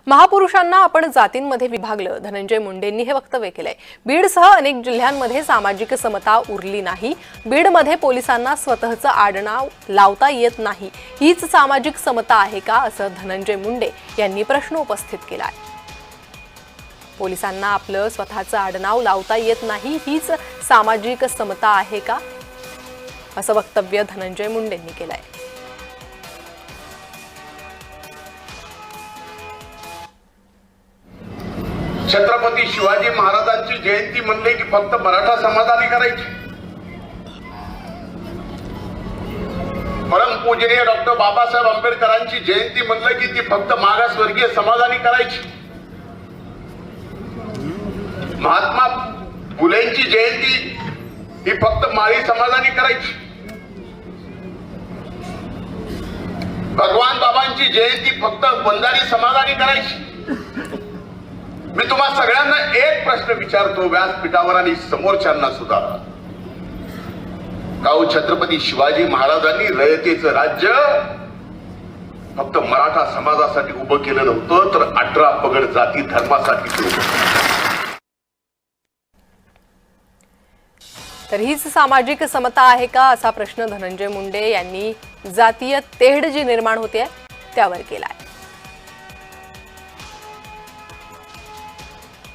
महापुरुषांना आपण जातींमध्ये विभागलं, धनंजय मुंडेंनी हे वक्तव्य केलंय। बीडसह अनेक जिल्ह्यांमध्ये सामाजिक समता उरली नाही। बीडमध्ये पोलिसांना स्वतःचं आडनाव लावता येत नाही, हीच सामाजिक समता आहे का, असं धनंजय मुंडे यांनी प्रश्न उपस्थित केलाय। पोलिसांना आपलं स्वतःचं आडनाव लावता येत नाही, हीच सामाजिक समता आहे का, असं वक्तव्य धनंजय मुंडेंनी केलंय। छत्रपती शिवाजी महाराजांची जयंती म्हणले की फक्त मराठा समाजाने करायची। परमपूजनीय डॉक्टर बाबासाहेब आंबेडकरांची जयंती म्हणलं की ती फक्त मागासवर्गीय समाजाने करायची। महात्मा फुलेंची जयंती ही फक्त माळी समाजाने करायची। भगवान बाबांची जयंती फक्त वंजारी समाजाने करायची। मी तुम्हा सगळ्यांना एक प्रश्न विचारतो, व्यासपीठावर आणि समोरच्यांना सुद्धा, काऊ छत्रपती शिवाजी महाराजांनी रयतेचं राज्य फक्त मराठा समाजासाठी उभं केलं नव्हतं, तर 18 पगड जाती धर्मासाठी उभं केलं। तर हीच सामाजिक समता आहे का, असा प्रश्न धनंजय मुंडे यांनी जातीय तेढ जी निर्माण होते त्यावर केलाय।